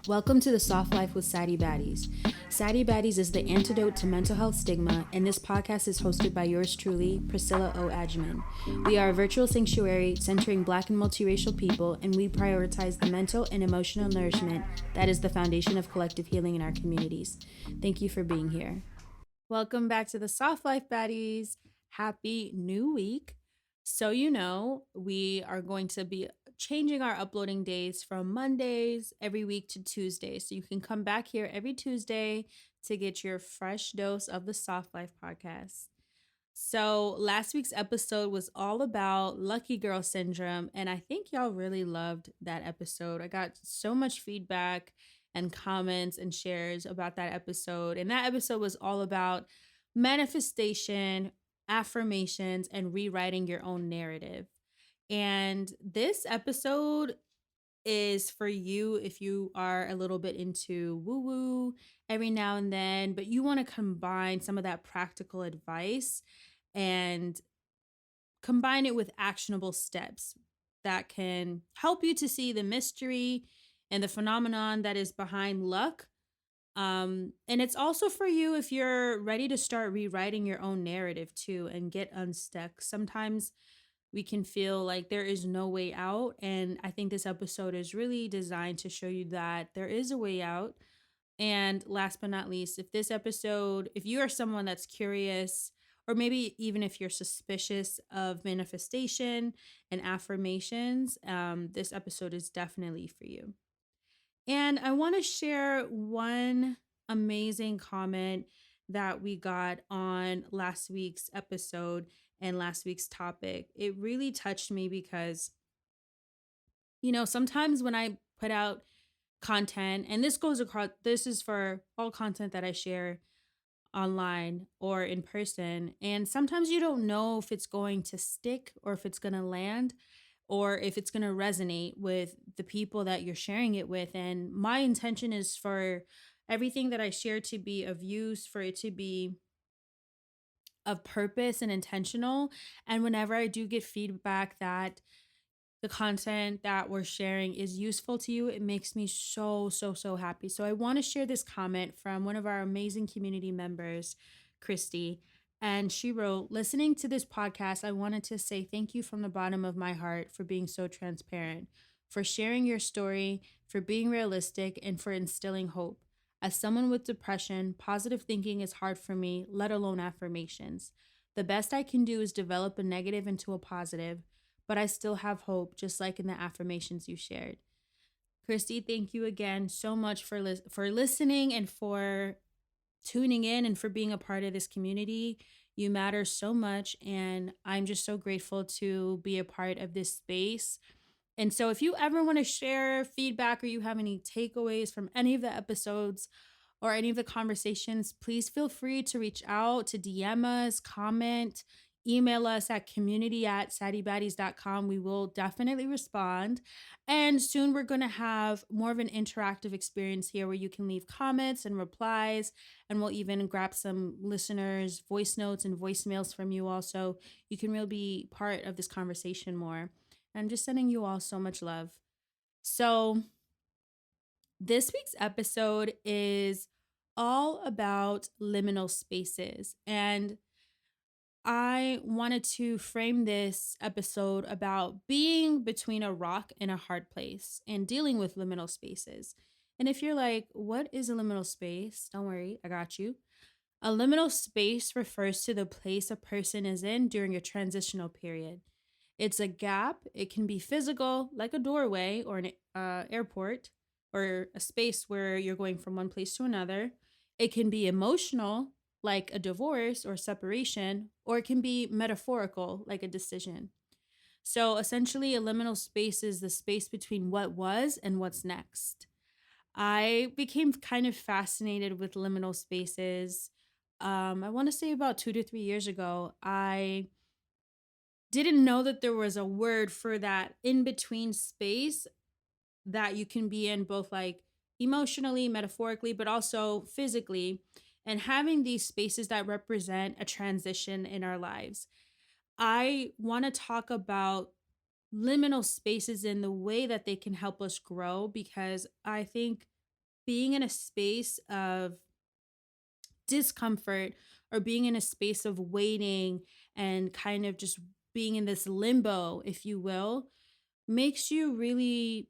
Welcome to the Soft Life with Sadie Baddies. Sadie Baddies is the antidote to mental health stigma, and this podcast is hosted by yours truly, Priscilla O. Agyeman. We are a virtual sanctuary centering Black and multiracial people, and we prioritize the mental and emotional nourishment that is the foundation of collective healing in our communities. Thank you for being here. Welcome back to the Soft Life Baddies. Happy new week. So, we are going to be changing our uploading days from Mondays every week to Tuesdays. So you can come back here every Tuesday to get your fresh dose of the Soft Life podcast. So last week's episode was all about lucky girl syndrome. And I think y'all really loved that episode. I got so much feedback and comments and shares about that episode. And that episode was all about manifestation, affirmations, and rewriting your own narrative. And this episode is for you if you are a little bit into woo woo every now and then, but you want to combine some of that practical advice and combine it with actionable steps that can help you to see the mystery and the phenomenon that is behind luck. And it's also for you if you're ready to start rewriting your own narrative too and get unstuck. Sometimes we can feel like there is no way out. And I think this episode is really designed to show you that there is a way out. And last but not least, if you are someone that's curious, or maybe even if you're suspicious of manifestation and affirmations, this episode is definitely for you. And I want to share one amazing comment that we got on last week's episode and last week's topic. It really touched me because, sometimes when I put out content, and this is for all content that I share online or in person, and sometimes you don't know if it's going to stick or if it's going to land or if it's going to resonate with the people that you're sharing it with. And my intention is for everything that I share to be of use, for it to be of purpose and intentional. And whenever I do get feedback that the content that we're sharing is useful to you, it makes me so, so, so happy. So I want to share this comment from one of our amazing community members, Christy. And she wrote, listening to this podcast, I wanted to say thank you from the bottom of my heart for being so transparent, for sharing your story, for being realistic, and for instilling hope. As someone with depression, positive thinking is hard for me, let alone affirmations. The best I can do is develop a negative into a positive, but I still have hope, just like in the affirmations you shared. Christy, thank you again so much for listening and for tuning in and for being a part of this community. You matter so much, and I'm just so grateful to be a part of this space. And so if you ever want to share feedback or you have any takeaways from any of the episodes or any of the conversations, please feel free to reach out, to DM us, comment, email us at community@sadiebaddies.com. We will definitely respond. And soon we're going to have more of an interactive experience here where you can leave comments and replies. And we'll even grab some listeners' voice notes and voicemails from you all, so you can really be part of this conversation more. I'm just sending you all so much love. So this week's episode is all about liminal spaces. And I wanted to frame this episode about being between a rock and a hard place and dealing with liminal spaces. And if you're like, what is a liminal space? Don't worry, I got you. A liminal space refers to the place a person is in during a transitional period. It's a gap. It can be physical, like a doorway or an airport, or a space where you're going from one place to another. It can be emotional, like a divorce or separation, or it can be metaphorical, like a decision. So essentially, a liminal space is the space between what was and what's next. I became kind of fascinated with liminal spaces. I want to say about 2 to 3 years ago. I didn't know that there was a word for that in between space that you can be in, both like emotionally, metaphorically, but also physically, and having these spaces that represent a transition in our lives. I want to talk about liminal spaces in the way that they can help us grow, because I think being in a space of discomfort or being in a space of waiting and kind of just being in this limbo, if you will, makes you really,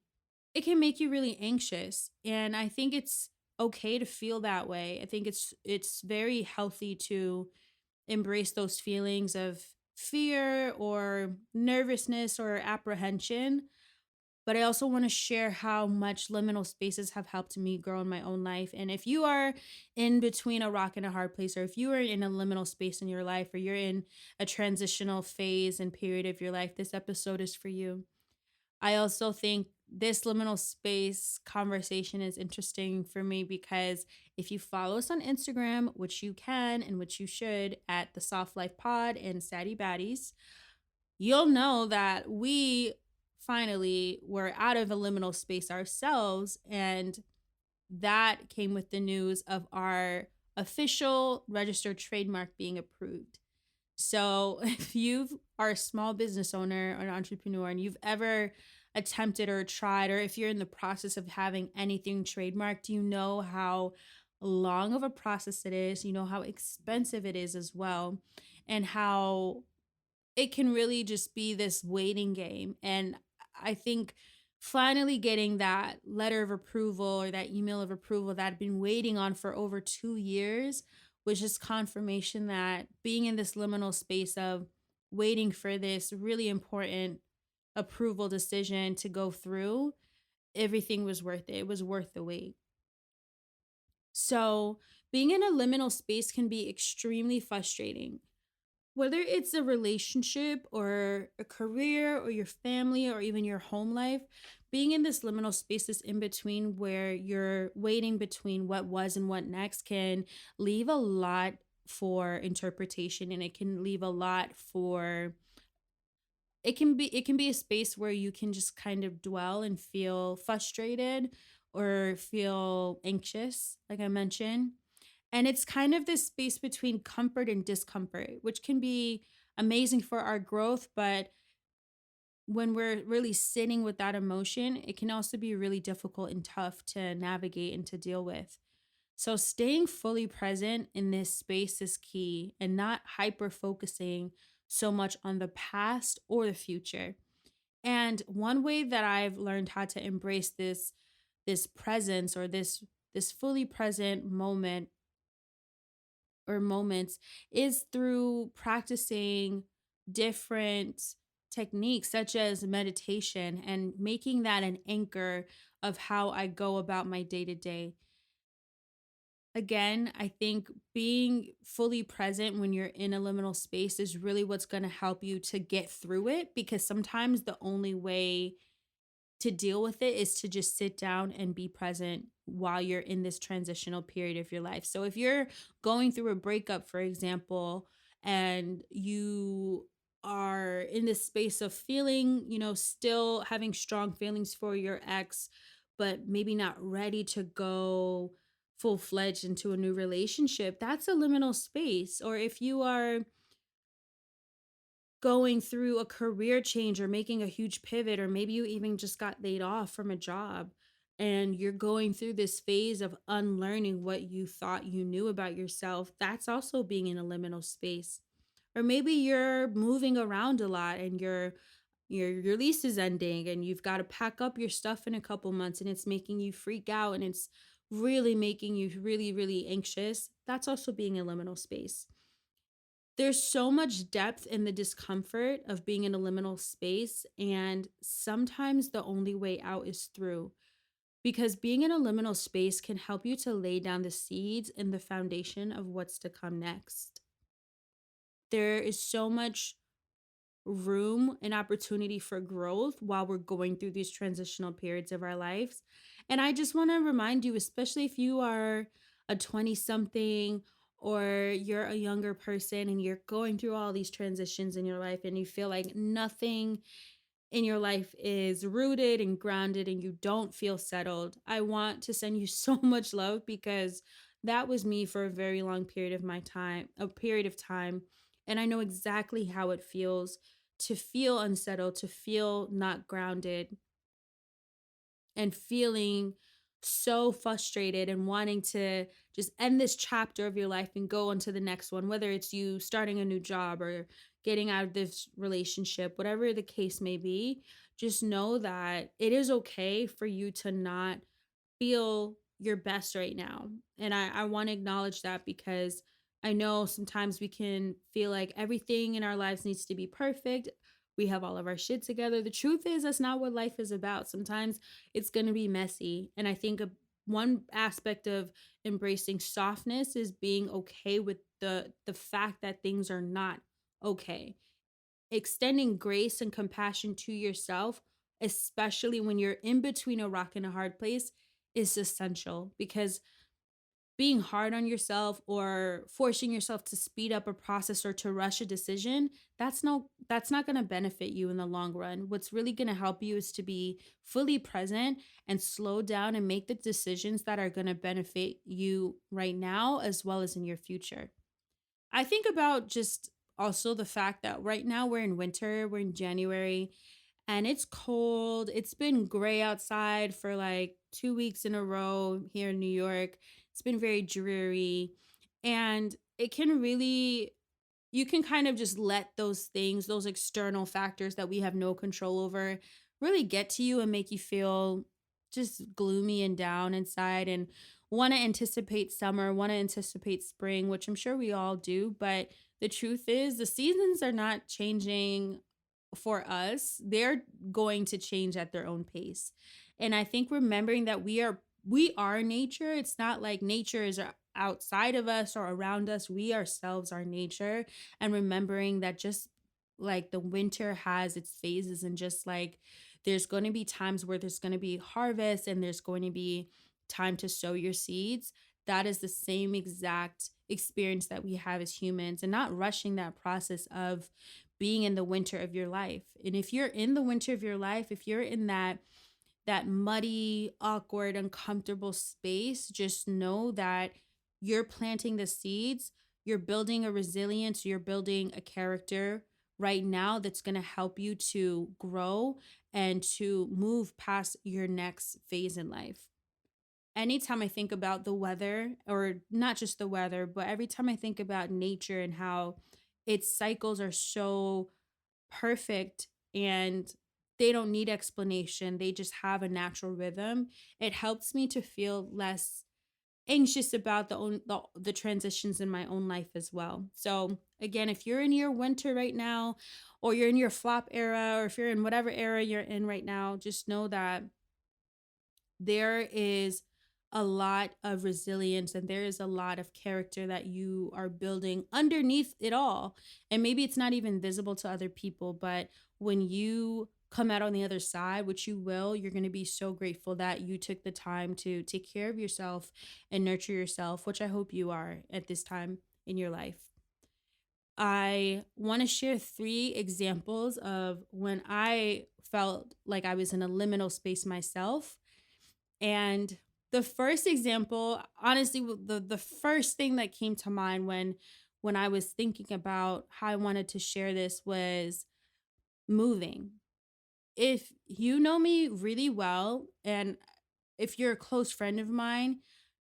it can make you really anxious. And I think it's okay to feel that way. I think it's very healthy to embrace those feelings of fear or nervousness or apprehension. But I also want to share how much liminal spaces have helped me grow in my own life. And if you are in between a rock and a hard place, or if you are in a liminal space in your life, or you're in a transitional phase and period of your life, this episode is for you. I also think this liminal space conversation is interesting for me because if you follow us on Instagram, which you can and which you should, at the Soft Life Pod and Sadie Baddies, you'll know that we finally were out of a liminal space ourselves. And that came with the news of our official registered trademark being approved. So if you are a small business owner or an entrepreneur and you've ever attempted or tried, or if you're in the process of having anything trademarked, you know how long of a process it is. You know how expensive it is as well, and how it can really just be this waiting game. And I think finally getting that letter of approval or that email of approval that I'd been waiting on for over 2 years was just confirmation that being in this liminal space of waiting for this really important approval decision to go through, everything was worth it. It was worth the wait. So, being in a liminal space can be extremely frustrating, whether it's a relationship or a career or your family or even your home life. Being in this liminal spaces in between where you're waiting between what was and what next can leave a lot for interpretation, and it can leave a lot for, it can be a space where you can just kind of dwell and feel frustrated or feel anxious, like I mentioned. And it's kind of this space between comfort and discomfort, which can be amazing for our growth. But when we're really sitting with that emotion, it can also be really difficult and tough to navigate and to deal with. So, staying fully present in this space is key, and not hyper focusing so much on the past or the future. And one way that I've learned how to embrace this presence, or this fully present moment or moments, is through practicing different techniques such as meditation and making that an anchor of how I go about my day to day. Again, I think being fully present when you're in a liminal space is really what's going to help you to get through it, because sometimes the only way to deal with it is to just sit down and be present while you're in this transitional period of your life. So if you're going through a breakup, for example, and you are in this space of feeling, still having strong feelings for your ex, but maybe not ready to go full fledged into a new relationship, that's a liminal space. Or if you are going through a career change or making a huge pivot, or maybe you even just got laid off from a job and you're going through this phase of unlearning what you thought you knew about yourself, that's also being in a liminal space. Or maybe you're moving around a lot and your lease is ending and you've got to pack up your stuff in a couple months, and it's making you freak out and it's really making you really, really anxious. That's also being in a liminal space. There's so much depth in the discomfort of being in a liminal space, and sometimes the only way out is through. Because being in a liminal space can help you to lay down the seeds and the foundation of what's to come next. There is so much room and opportunity for growth while we're going through these transitional periods of our lives. And I just want to remind you, especially if you are a 20 something or you're a younger person and you're going through all these transitions in your life and you feel like nothing in your life is rooted and grounded and you don't feel settled, I want to send you so much love, because that was me for a very long period of my time, a period of time. And I know exactly how it feels to feel unsettled, to feel not grounded, and feeling so frustrated and wanting to just end this chapter of your life and go on to the next one, whether it's you starting a new job or getting out of this relationship, whatever the case may be, just know that it is okay for you to not feel your best right now. And I want to acknowledge that because I know sometimes we can feel like everything in our lives needs to be perfect. We have all of our shit together. The truth is, that's not what life is about. Sometimes it's going to be messy. And I think one aspect of embracing softness is being okay with the fact that things are not okay. Extending grace and compassion to yourself, especially when you're in between a rock and a hard place, is essential because being hard on yourself or forcing yourself to speed up a process or to rush a decision, that's not going to benefit you in the long run. What's really going to help you is to be fully present and slow down and make the decisions that are going to benefit you right now as well as in your future. I think about just also the fact that right now we're in winter, we're in January, and it's cold. It's been gray outside for like 2 weeks in a row here in New York. It's been very dreary. And it can really, you can kind of just let those things, those external factors that we have no control over, really get to you and make you feel just gloomy and down inside and want to anticipate summer, want to anticipate spring, which I'm sure we all do. But the truth is, the seasons are not changing for us. They're going to change at their own pace. And I think remembering that we are nature. It's not like nature is outside of us or around us. We ourselves are nature. And remembering that just like the winter has its phases, and just like there's going to be times where there's going to be harvest and there's going to be time to sow your seeds. That is the same exact experience that we have as humans, and not rushing that process of being in the winter of your life. And if you're in the winter of your life, if you're in that muddy, awkward, uncomfortable space, just know that you're planting the seeds, you're building a resilience, you're building a character right now that's going to help you to grow and to move past your next phase in life. Anytime I think about the weather, or not just the weather, but every time I think about nature and how its cycles are so perfect and they don't need explanation, they just have a natural rhythm, it helps me to feel less anxious about the transitions in my own life as well. So again, if you're in your winter right now, or you're in your flop era, or if you're in whatever era you're in right now, just know that there is a lot of resilience and there is a lot of character that you are building underneath it all. And maybe it's not even visible to other people, but when you come out on the other side, which you will, you're going to be so grateful that you took the time to take care of yourself and nurture yourself, which I hope you are at this time in your life. I want to share three examples of when I felt like I was in a liminal space myself. And the first example, honestly, the first thing that came to mind when I was thinking about how I wanted to share this was moving. If you know me really well, and if you're a close friend of mine,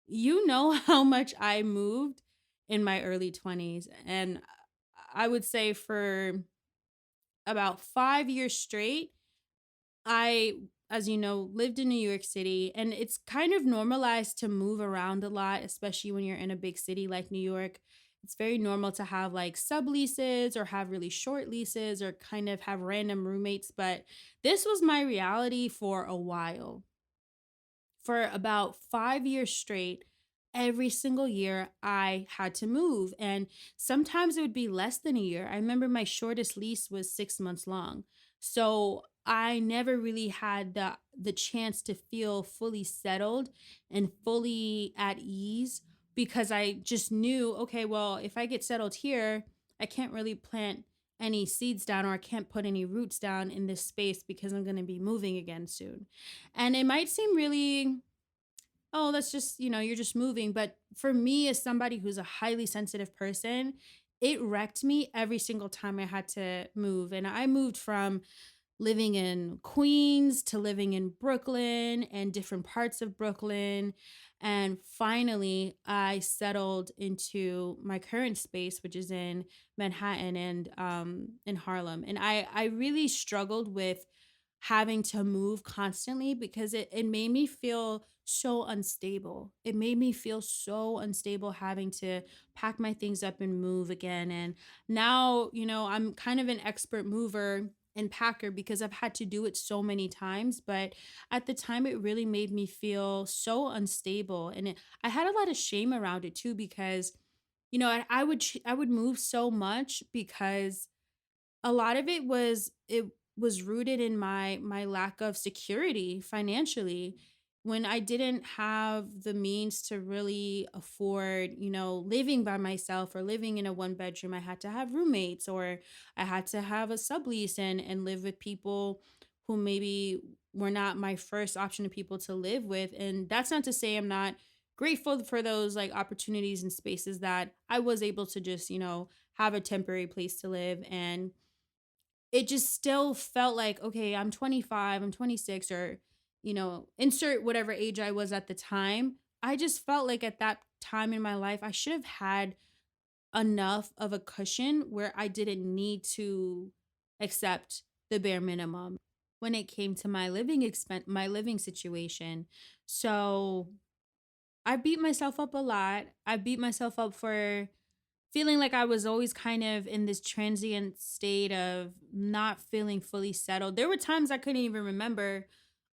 you know how much I moved in my early 20s. And I would say for about 5 years straight, I, as you know, lived in New York City, and it's kind of normalized to move around a lot, especially when you're in a big city like New York. It's very normal to have like subleases or have really short leases or kind of have random roommates. But this was my reality for a while. For about 5 years straight, every single year I had to move. And sometimes it would be less than a year. I remember my shortest lease was 6 months long. So I never really had the chance to feel fully settled and fully at ease, because I just knew, okay, well, if I get settled here, I can't really plant any seeds down, or I can't put any roots down in this space because I'm going to be moving again soon. And it might seem really, oh, that's just, you're just moving. But for me, as somebody who's a highly sensitive person, it wrecked me every single time I had to move. And I moved from living in Queens to living in Brooklyn and different parts of Brooklyn. And finally, I settled into my current space, which is in Manhattan and in Harlem. And I really struggled with having to move constantly because it made me feel so unstable. It made me feel so unstable having to pack my things up and move again. And now, I'm kind of an expert mover and packer because I've had to do it so many times. But at the time, it really made me feel so unstable. And I had a lot of shame around it too because, I would move so much because a lot of it was rooted in my lack of security financially. When I didn't have the means to really afford, living by myself or living in a one bedroom, I had to have roommates, or I had to have a sublease and live with people who maybe were not my first option of people to live with. And that's not to say I'm not grateful for those like opportunities and spaces that I was able to just, have a temporary place to live. And it just still felt like, okay, I'm 25, I'm 26, or, insert whatever age I was at the time. I just felt like at that time in my life, I should have had enough of a cushion where I didn't need to accept the bare minimum when it came to my living situation. So I beat myself up a lot. I beat myself up for feeling like I was always kind of in this transient state of not feeling fully settled. There were times I couldn't even remember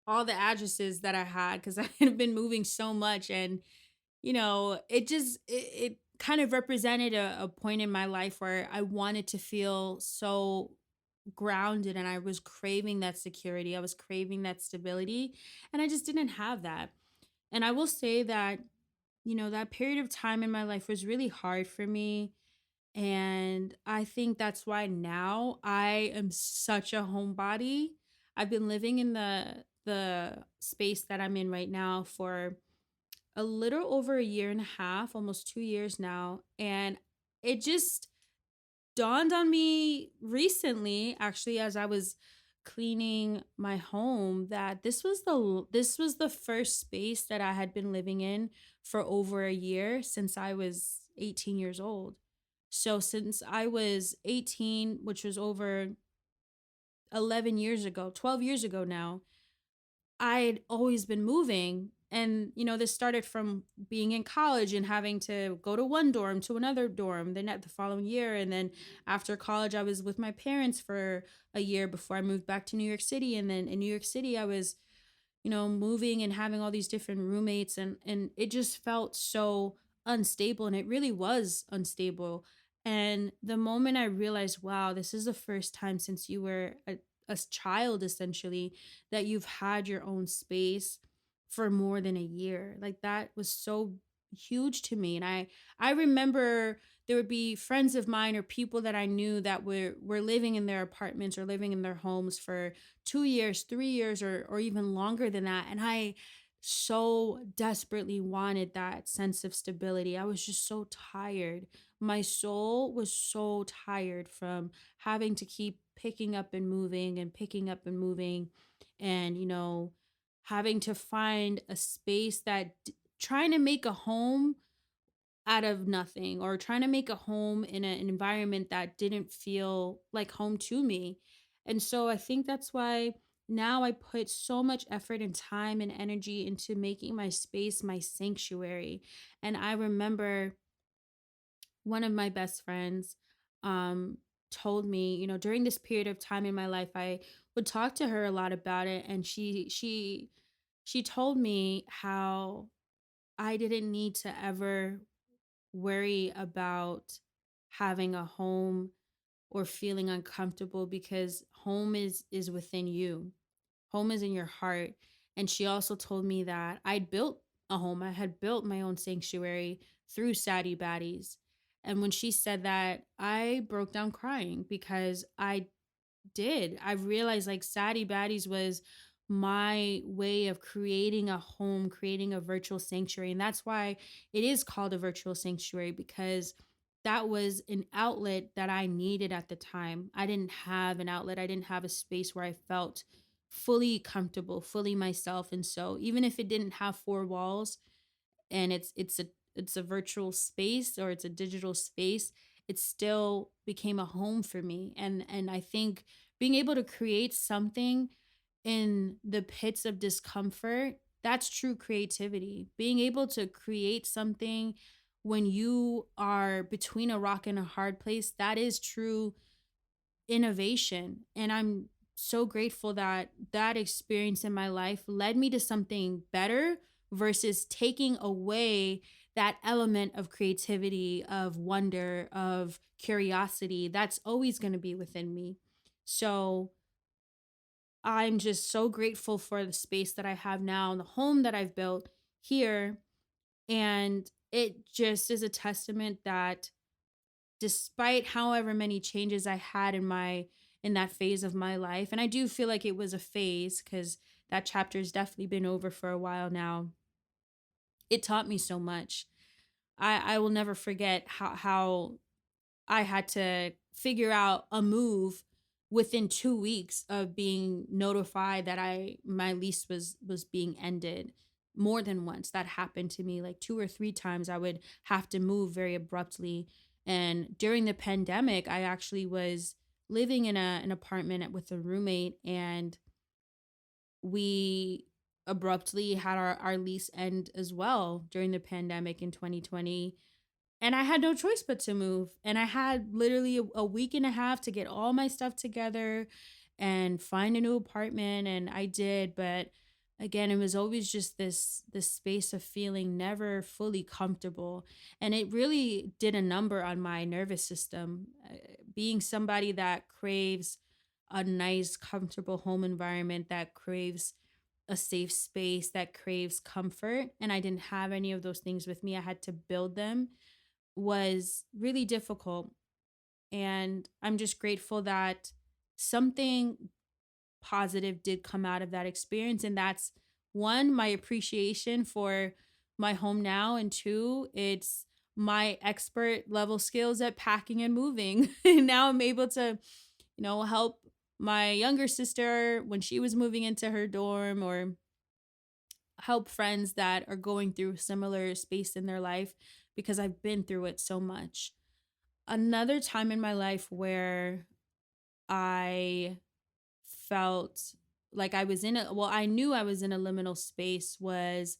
all the addresses that I had because I had been moving so much. And, it kind of represented a point in my life where I wanted to feel so grounded and I was craving that security. I was craving that stability. And I just didn't have that. And I will say that, that period of time in my life was really hard for me, and I think that's why now I am such a homebody. I've been living in the space that I'm in right now for a little over a year and a half, almost 2 years now, and it just dawned on me recently, actually, as I was cleaning my home, that this was the first space that I had been living in for over a year since I was 18 years old. So since I was 18, which was over 11 years ago, 12 years ago now, I'd always been moving. And, this started from being in college and having to go to one dorm to another dorm, then at the following year. And then after college, I was with my parents for a year before I moved back to New York City. And then in New York City, I was, moving and having all these different roommates, and it just felt so unstable, and it really was unstable. And the moment I realized, wow, this is the first time since you were a child essentially that you've had your own space for more than a year. Like that was so huge to me. And I remember there would be friends of mine or people that I knew that were living in their apartments or living in their homes for 2 years, 3 years, or even longer than that. And I so desperately wanted that sense of stability. I was just so tired. My soul was so tired from having to keep picking up and moving and picking up and moving, and, having to find a space trying to make a home out of nothing, or trying to make a home in an environment that didn't feel like home to me. And so I think that's why now I put so much effort and time and energy into making my space my sanctuary. And I remember one of my best friends um told me, during this period of time in my life, I would talk to her a lot about it, and she told me how I didn't need to ever worry about having a home or feeling uncomfortable because home is within you. Home is in your heart. And she also told me that I'd built a home. I had built my own sanctuary through Sadie Baddies. And when she said that, I broke down crying because I did. I realized like Sadie Baddies was my way of creating a home, creating a virtual sanctuary. And that's why it is called a virtual sanctuary, because that was an outlet that I needed at the time. I didn't have an outlet. I didn't have a space where I felt fully comfortable, fully myself. And so even if it didn't have four walls, and it's a virtual space, or it's a digital space, it still became a home for me. And I think being able to create something in the pits of discomfort, that's true creativity. Being able to create something when you are between a rock and a hard place, that is true innovation. And I'm so grateful that that experience in my life led me to something better versus taking away that element of creativity, of wonder, of curiosity that's always going to be within me. So I'm just so grateful for the space that I have now and the home that I've built here. And it just is a testament that despite however many changes I had in that phase of my life, and I do feel like it was a phase because that chapter's definitely been over for a while now. It taught me so much. I will never forget how I had to figure out a move within 2 weeks of being notified that I my lease was being ended. More than once that happened to me, like two or three times I would have to move very abruptly. And during the pandemic, I actually was living in an apartment with a roommate, and we abruptly had our lease end as well during the pandemic in 2020. And I had no choice but to move. And I had literally a week and a half to get all my stuff together and find a new apartment. And I did. But again, it was always just this space of feeling never fully comfortable. And it really did a number on my nervous system. Being somebody that craves a nice, comfortable home environment, that craves a safe space, that craves comfort. And I didn't have any of those things with me. I had to build them, was really difficult. And I'm just grateful that something positive did come out of that experience. And that's one, my appreciation for my home now. And two, it's my expert level skills at packing and moving. And now I'm able to, help my younger sister when she was moving into her dorm, or help friends that are going through similar space in their life because I've been through it so much. Another time in my life where I felt like I knew I was in a liminal space was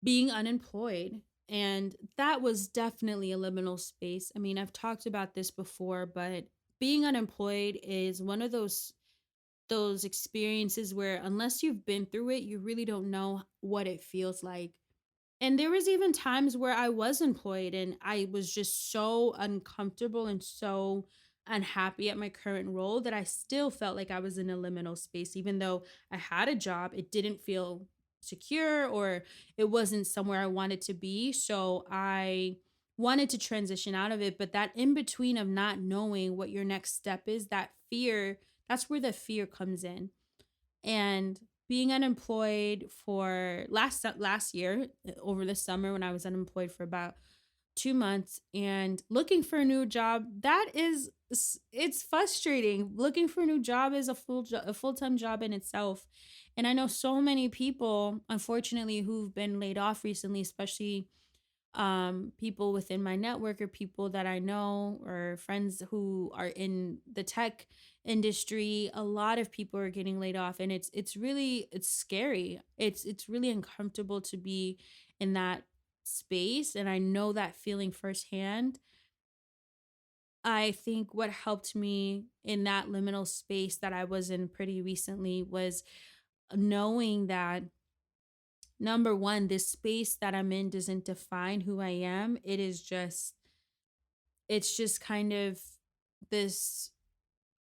being unemployed. And that was definitely a liminal space. I mean, I've talked about this before, but being unemployed is one of those experiences where unless you've been through it, you really don't know what it feels like. And there was even times where I was employed and I was just so uncomfortable and so unhappy at my current role that I still felt like I was in a liminal space. Even though I had a job, it didn't feel secure, or it wasn't somewhere I wanted to be. So I wanted to transition out of it. But that in between of not knowing what your next step is, that fear, that's where the fear comes in. And being unemployed for last year, over the summer, when I was unemployed for about 2 months and looking for a new job, it's frustrating. Looking for a new job is a full-time job in itself. And I know so many people, unfortunately, who've been laid off recently, especially people within my network, or people that I know, or friends who are in the tech industry. A lot of people are getting laid off, and it's scary. It's really uncomfortable to be in that space, and I know that feeling firsthand. I think what helped me in that liminal space that I was in pretty recently was knowing that, number one, this space that I'm in doesn't define who I am. It's just kind of this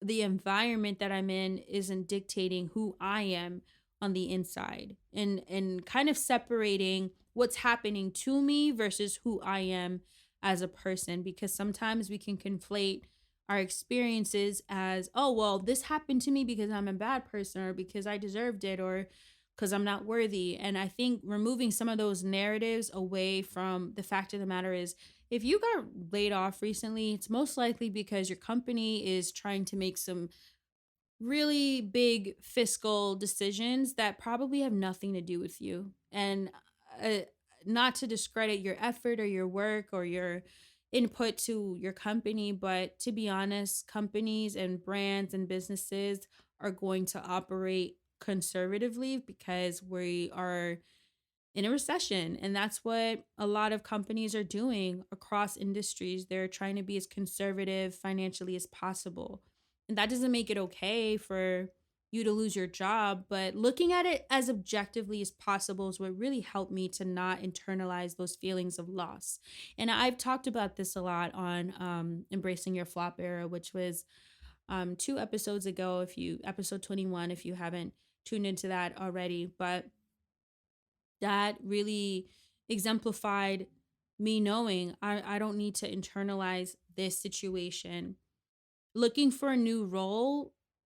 the environment that I'm in isn't dictating who I am on the inside, and kind of separating what's happening to me versus who I am as a person, because sometimes we can conflate our experiences as, oh, well, this happened to me because I'm a bad person, or because I deserved it, or because I'm not worthy. And I think removing some of those narratives away from the fact of the matter is if you got laid off recently, it's most likely because your company is trying to make some really big fiscal decisions that probably have nothing to do with you. And uh, not to discredit your effort or your work or your input to your company, but to be honest, companies and brands and businesses are going to operate conservatively because we are in a recession. And that's what a lot of companies are doing across industries. They're trying to be as conservative financially as possible. And that doesn't make it okay for you to lose your job, but looking at it as objectively as possible is what really helped me to not internalize those feelings of loss. And I've talked about this a lot on Embracing Your Flop Era, which was 2 episodes ago, episode 21, if you haven't tuned into that already. But that really exemplified me knowing I don't need to internalize this situation. Looking for a new role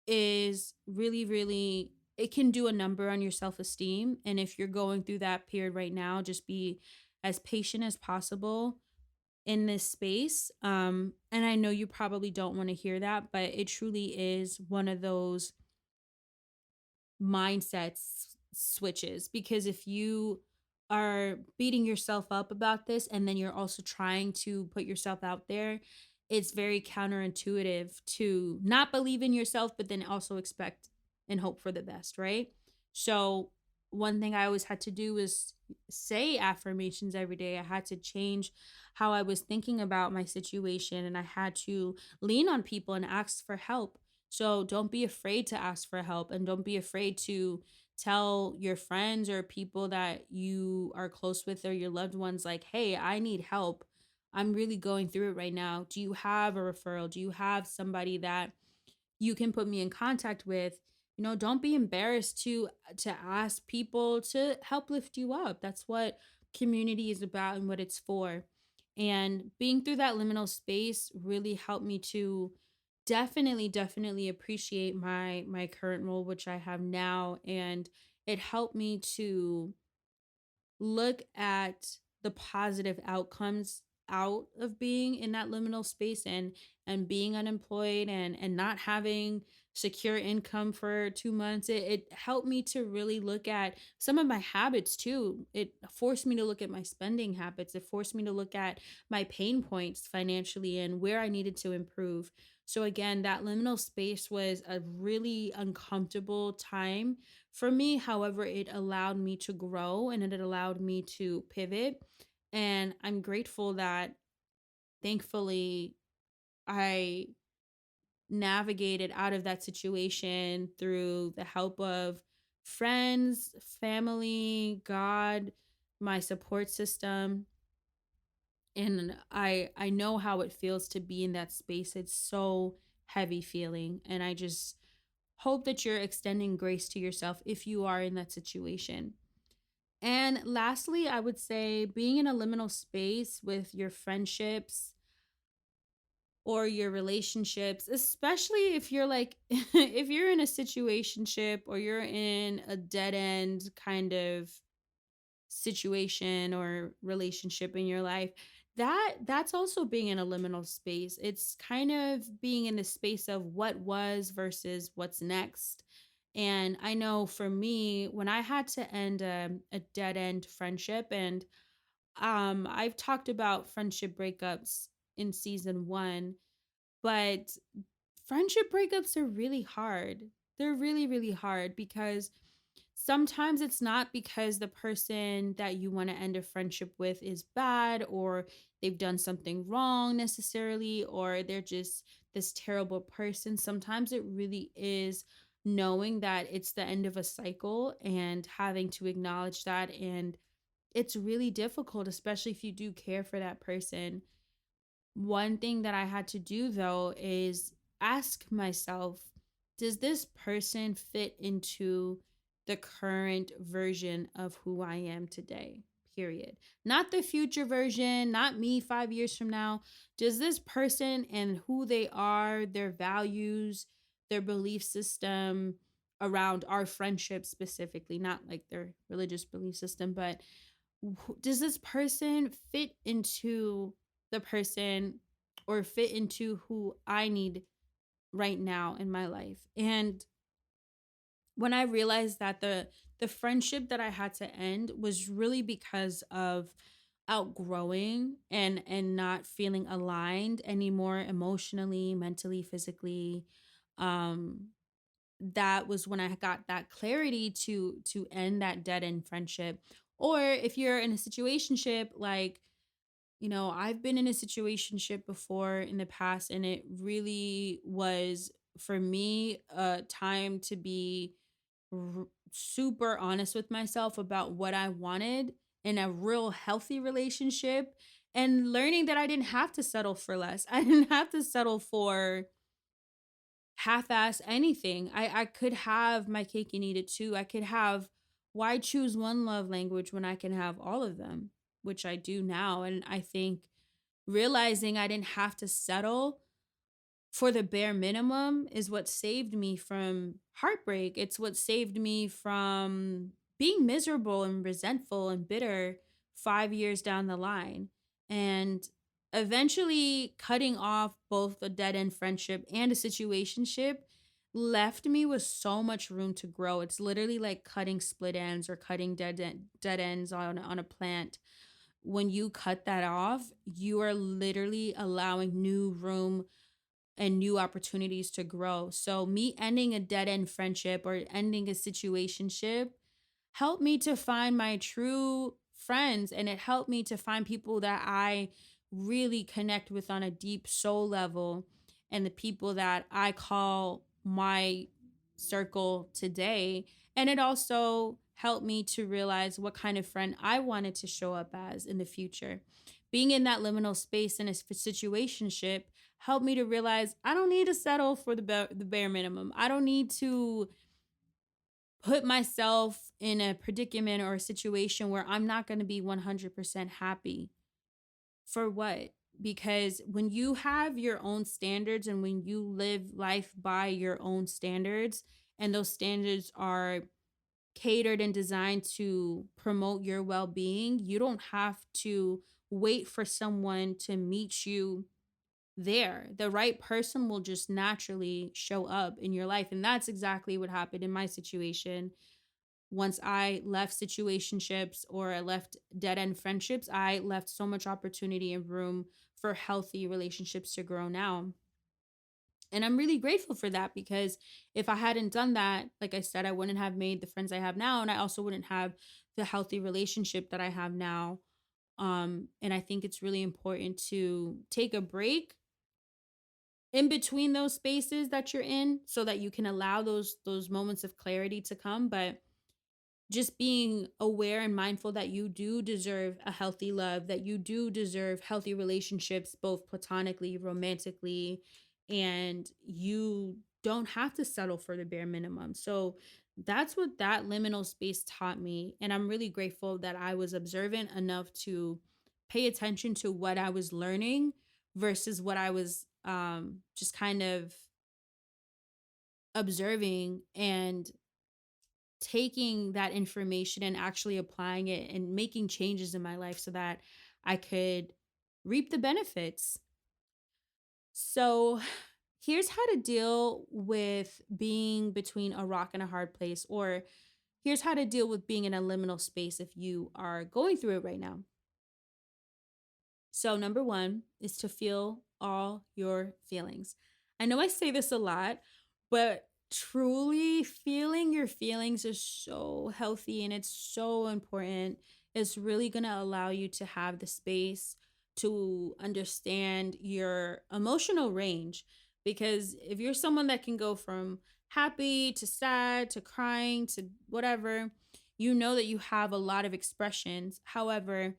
is really, really, it can do a number on your self esteem. And if you're going through that period right now, just be as patient as possible in this space. And I know you probably don't want to hear that, but it truly is one of those mindsets switches, because if you are beating yourself up about this and then you're also trying to put yourself out there, it's very counterintuitive to not believe in yourself but then also expect and hope for the best, right? So one thing I always had to do was say affirmations every day. I had to change how I was thinking about my situation, and I had to lean on people and ask for help. So don't be afraid to ask for help, and don't be afraid to tell your friends or people that you are close with or your loved ones, like, hey, I need help. I'm really going through it right now. Do you have a referral? Do you have somebody that you can put me in contact with? Don't be embarrassed to ask people to help lift you up. That's what community is about and what it's for. And being through that liminal space really helped me to definitely appreciate my current role, which I have now. And it helped me to look at the positive outcomes out of being in that liminal space, and being unemployed and not having secure income for 2 months. It helped me to really look at some of my habits too. It forced me to look at my spending habits. It forced me to look at my pain points financially and where I needed to improve. So again, that liminal space was a really uncomfortable time for me. However, it allowed me to grow and it allowed me to pivot. And I'm grateful that thankfully I navigated out of that situation through the help of friends, family, God, my support system. And I know how it feels to be in that space. It's so heavy feeling, and I just hope that you're extending grace to yourself if you are in that situation. And lastly, I would say being in a liminal space with your friendships or your relationships, especially if you're like, if you're in a situationship or you're in a dead end kind of situation or relationship in your life, that's also being in a liminal space. It's kind of being in the space of what was versus what's next. And I know for me, when I had to end a dead end friendship, and I've talked about friendship breakups in season 1, but friendship breakups are really hard. They're really, really hard because sometimes it's not because the person that you want to end a friendship with is bad, or they've done something wrong necessarily, or they're just this terrible person. Sometimes it really is knowing that it's the end of a cycle and having to acknowledge that. And it's really difficult, especially if you do care for that person. One thing that I had to do though is ask myself, does this person fit into the current version of who I am today? Period. Not the future version, not me 5 years from now. Does this person and who they are, their values, their belief system around our friendship specifically, not like their religious belief system, but does this person fit into the person or fit into who I need right now in my life. And when I realized that the friendship that I had to end was really because of outgrowing and not feeling aligned anymore emotionally, mentally, physically. Um that was when I got that clarity to end that dead end friendship. Or if you're in a situationship, like, I've been in a situationship before in the past, and it really was for me a time to be super honest with myself about what I wanted in a real healthy relationship, and learning that I didn't have to settle for less. I didn't have to settle for half-ass anything. I could have my cake and eat it too. I could have, why choose one love language when I can have all of them, which I do now. And I think realizing I didn't have to settle for the bare minimum is what saved me from heartbreak. It's what saved me from being miserable and resentful and bitter 5 years down the line. And eventually cutting off both a dead end friendship and a situationship left me with so much room to grow. It's literally like cutting split ends or cutting dead ends on a plant. When you cut that off, you are literally allowing new room and new opportunities to grow. So me ending a dead end friendship or ending a situationship helped me to find my true friends, and it helped me to find people that I really connect with on a deep soul level, and the people that I call my circle today. And it also helped me to realize what kind of friend I wanted to show up as in the future. Being in that liminal space in a situationship helped me to realize I don't need to settle for the bare minimum. I don't need to put myself in a predicament or a situation where I'm not going to be 100% happy. For what? Because when you have your own standards and when you live life by your own standards, and those standards are catered and designed to promote your well being, you don't have to wait for someone to meet you there. The right person will just naturally show up in your life. And that's exactly what happened in my situation. Once I left situationships or I left dead end friendships, I left so much opportunity and room for healthy relationships to grow now. And I'm really grateful for that, because if I hadn't done that, like I said, I wouldn't have made the friends I have now. And I also wouldn't have the healthy relationship that I have now. And I think it's really important to take a break in between those spaces that you're in so that you can allow those moments of clarity to come. But just being aware and mindful that you do deserve a healthy love, that you do deserve healthy relationships, both platonically, romantically, and you don't have to settle for the bare minimum. So that's what that liminal space taught me. And I'm really grateful that I was observant enough to pay attention to what I was learning versus what I was just kind of observing, and taking that information and actually applying it and making changes in my life so that I could reap the benefits. So, here's how to deal with being between a rock and a hard place, or here's how to deal with being in a liminal space if you are going through it right now. So, number one is to feel all your feelings. I know I say this a lot, but truly feeling your feelings is so healthy and it's so important. It's really going to allow you to have the space to understand your emotional range. Because if you're someone that can go from happy to sad to crying to whatever, you know that you have a lot of expressions. However,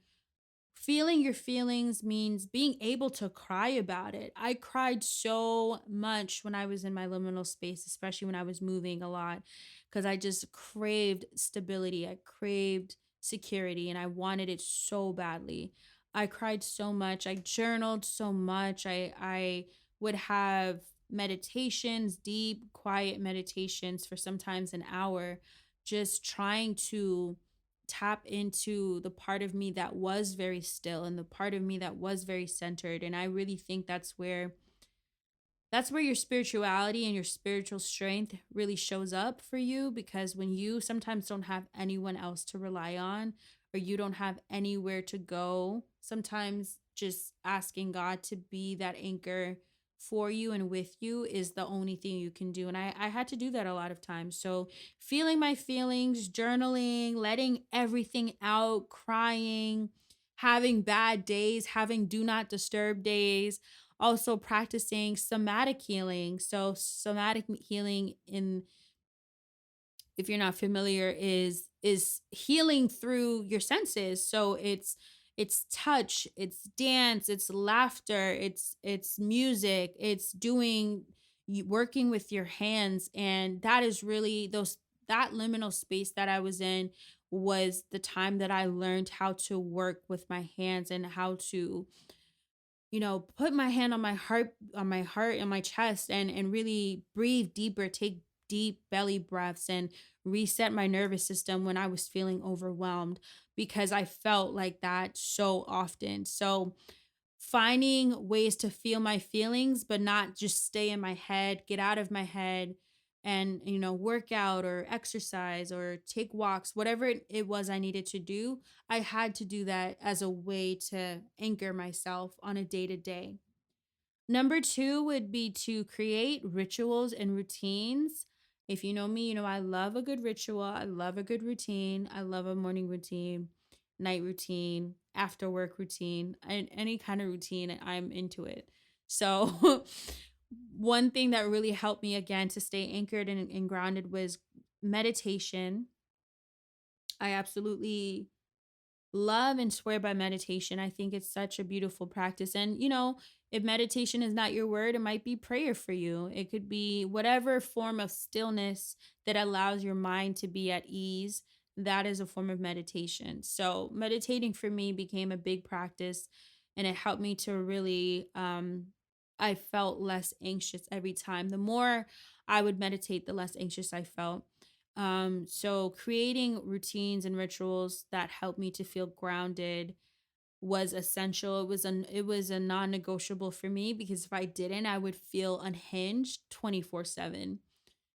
feeling your feelings means being able to cry about it. I cried so much when I was in my liminal space, especially when I was moving a lot, because I just craved stability. I craved security and I wanted it so badly. I cried so much. I journaled so much. I would have meditations, deep, quiet meditations for sometimes an hour, just trying to tap into the part of me that was very still and the part of me that was very centered. And I really think that's where your spirituality and your spiritual strength really shows up for you, because when you sometimes don't have anyone else to rely on, or you don't have anywhere to go, sometimes just asking God to be that anchor for you and with you is the only thing you can do. And I had to do that a lot of times. So feeling my feelings, journaling, letting everything out, crying, having bad days, having do not disturb days, also practicing somatic healing. So somatic healing, in if you're not familiar, is healing through your senses. So it's touch, it's dance, it's laughter, it's music, it's doing working with your hands. And that is really those that liminal space that I was in was the time that I learned how to work with my hands and how to, put my hand on my heart and my chest, and really breathe deeper, take deep belly breaths, and reset my nervous system when I was feeling overwhelmed, because I felt like that so often. So finding ways to feel my feelings but not just stay in my head, get out of my head, and work out or exercise or take walks, whatever it was I needed to do. I had to do that as a way to anchor myself on a day to day. Number two would be to create rituals and routines. If you know me, I love a good ritual. I love a good routine. I love a morning routine, night routine, after work routine, and any kind of routine. I'm into it. So, one thing that really helped me again to stay anchored and grounded was meditation. I absolutely love and swear by meditation. I think it's such a beautiful practice. And, if meditation is not your word, it might be prayer for you. It could be whatever form of stillness that allows your mind to be at ease. That is a form of meditation. So, meditating for me became a big practice, and it helped me to really, I felt less anxious every time. The more I would meditate, the less anxious I felt. So creating routines and rituals that help me to feel grounded was essential. It was a non-negotiable for me, because if I didn't, I would feel unhinged 24/7.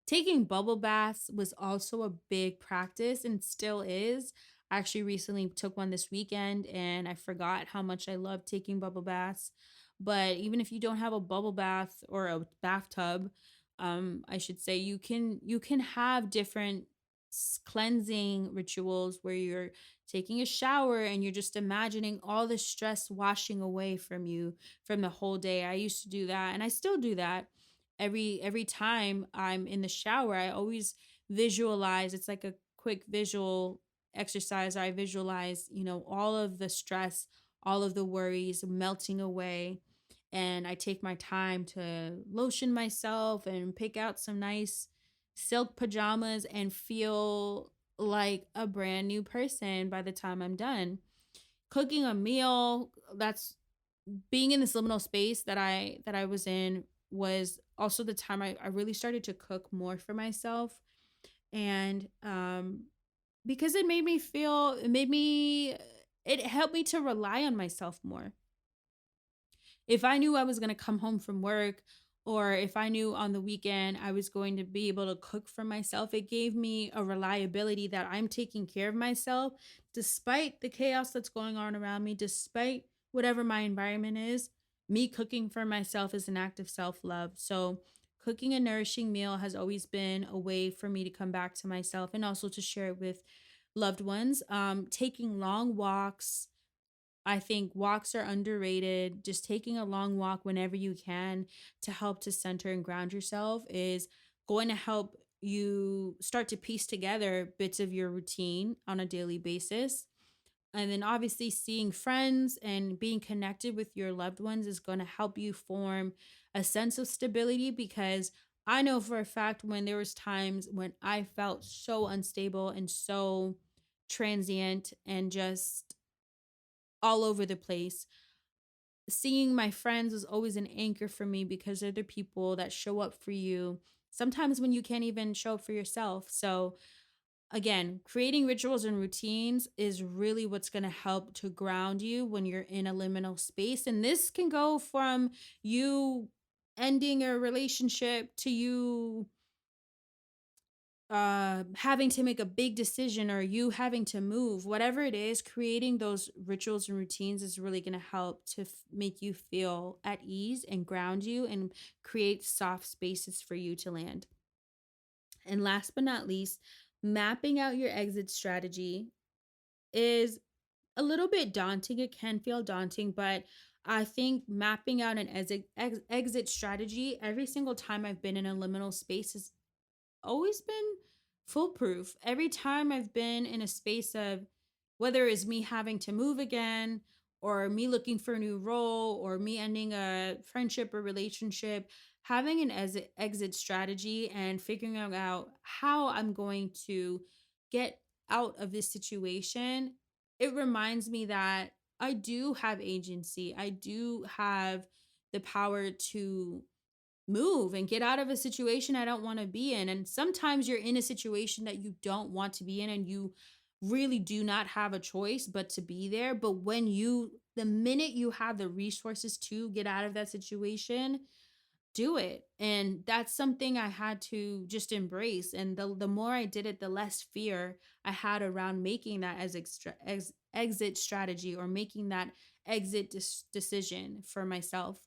Taking bubble baths was also a big practice and still is. I actually recently took one this weekend and I forgot how much I love taking bubble baths. But even if you don't have a bubble bath or a bathtub, I should say, you can have different cleansing rituals where you're taking a shower and you're just imagining all the stress washing away from you from the whole day. I used to do that and I still do that every time I'm in the shower. I always visualize. It's like a quick visual exercise. I visualize, all of the stress, all of the worries melting away. And I take my time to lotion myself and pick out some nice silk pajamas and feel like a brand new person by the time I'm done. Cooking a meal, that's being in this liminal space that I was in, was also the time I really started to cook more for myself. And because it helped me to rely on myself more. If I knew I was going to come home from work, or if I knew on the weekend I was going to be able to cook for myself, it gave me a reliability that I'm taking care of myself despite the chaos that's going on around me, despite whatever my environment is. Me cooking for myself is an act of self love. So, cooking a nourishing meal has always been a way for me to come back to myself and also to share it with loved ones. Taking long walks, I think walks are underrated. Just taking a long walk whenever you can to help to center and ground yourself is going to help you start to piece together bits of your routine on a daily basis. And then obviously seeing friends and being connected with your loved ones is going to help you form a sense of stability, because I know for a fact when there was times when I felt so unstable and so transient and just all over the place, seeing my friends was always an anchor for me, because they're the people that show up for you sometimes when you can't even show up for yourself. So again, creating rituals and routines is really what's going to help to ground you when you're in a liminal space. And this can go from you ending a relationship to you having to make a big decision, or you having to move, whatever it is. Creating those rituals and routines is really going to help to make you feel at ease and ground you and create soft spaces for you to land. And last but not least, mapping out your exit strategy is a little bit daunting. It can feel daunting, but I think mapping out an exit strategy every single time I've been in a liminal space has always been foolproof. Every time I've been in a space of, whether it's me having to move again, or me looking for a new role, or me ending a friendship or relationship, having an exit strategy and figuring out how I'm going to get out of this situation, it reminds me that I do have agency. I do have the power to move and get out of a situation I don't want to be in. And sometimes you're in a situation that you don't want to be in, and you really do not have a choice but to be there. But the minute you have the resources to get out of that situation, do it. And that's something I had to just embrace. And the more I did it, the less fear I had around making that as exit strategy, or making that decision for myself.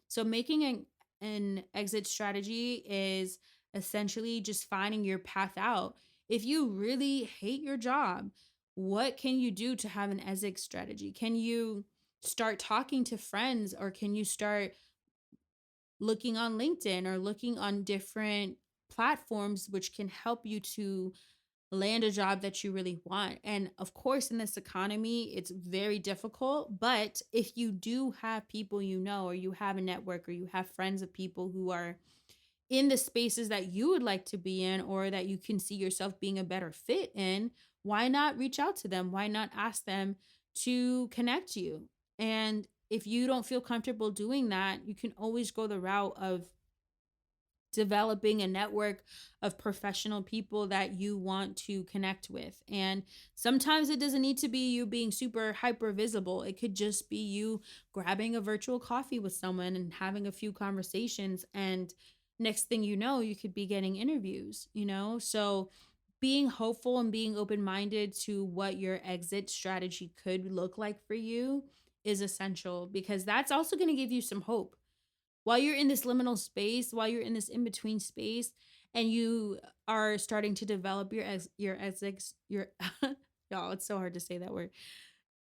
So making an exit strategy is essentially just finding your path out. If you really hate your job, what can you do to have an exit strategy? Can you start talking to friends, or can you start looking on LinkedIn, or looking on different platforms which can help you to land a job that you really want? And of course, in this economy, it's very difficult. But if you do have people you know, or you have a network, or you have friends of people who are in the spaces that you would like to be in, or that you can see yourself being a better fit in, why not reach out to them? Why not ask them to connect you? And if you don't feel comfortable doing that, you can always go the route of developing a network of professional people that you want to connect with. And sometimes it doesn't need to be you being super hyper visible. It could just be you grabbing a virtual coffee with someone and having a few conversations. And next thing you know, you could be getting interviews. So being hopeful and being open minded to what your exit strategy could look like for you is essential, because that's also going to give you some hope while you're in this liminal space, while you're in this in between space, and you are starting to develop your y'all, it's so hard to say that word.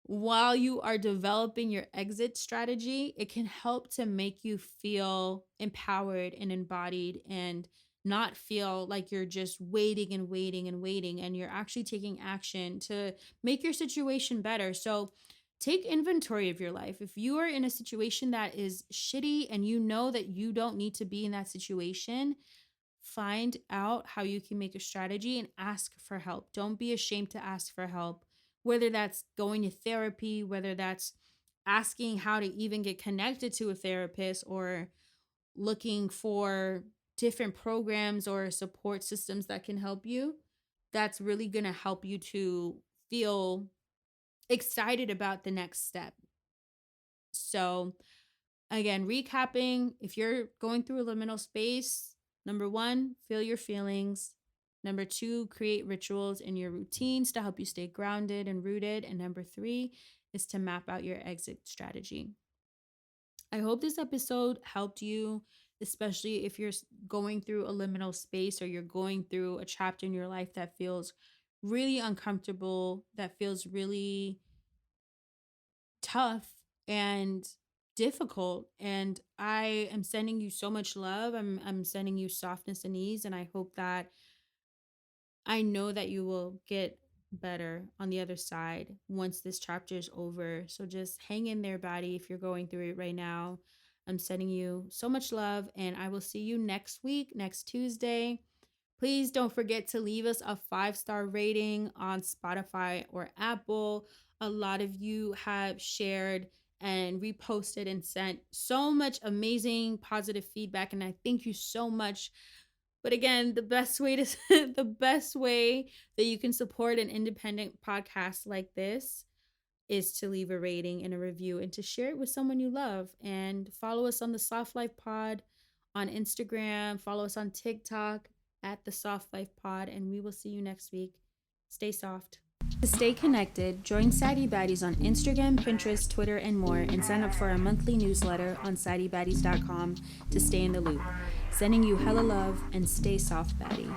While you are developing your exit strategy, it can help to make you feel empowered and embodied, and not feel like you're just waiting and waiting and waiting, and you're actually taking action to make your situation better. So take inventory of your life. If you are in a situation that is shitty and you know that you don't need to be in that situation, find out how you can make a strategy and ask for help. Don't be ashamed to ask for help, whether that's going to therapy, whether that's asking how to even get connected to a therapist, or looking for different programs or support systems that can help you. That's really going to help you to feel excited about the next step. So, again, recapping, if you're going through a liminal space, number one, feel your feelings. Number two, create rituals in your routines to help you stay grounded and rooted. And number three is to map out your exit strategy. I hope this episode helped you, especially if you're going through a liminal space, or you're going through a chapter in your life that feels really uncomfortable, that feels really tough and difficult. And I am sending you so much love. I'm sending you softness and ease, and I know that you will get better on the other side once this chapter is over. So just hang in there, body, if you're going through it right now. I'm sending you so much love, and I will see you next week, next Tuesday. Please don't forget to leave us a 5-star rating on Spotify or Apple. A lot of you have shared and reposted and sent so much amazing positive feedback, and I thank you so much. But again, the best way to the best way that you can support an independent podcast like this is to leave a rating and a review and to share it with someone you love. And follow us on the Soft Life Pod on Instagram, follow us on TikTok at the Soft Life Pod, and we will see you next week. Stay soft. To stay connected, join Sadie Baddies on Instagram, Pinterest, Twitter, and more, and sign up for our monthly newsletter on sadiebaddies.com to stay in the loop. Sending you hella love, and stay soft, baddie.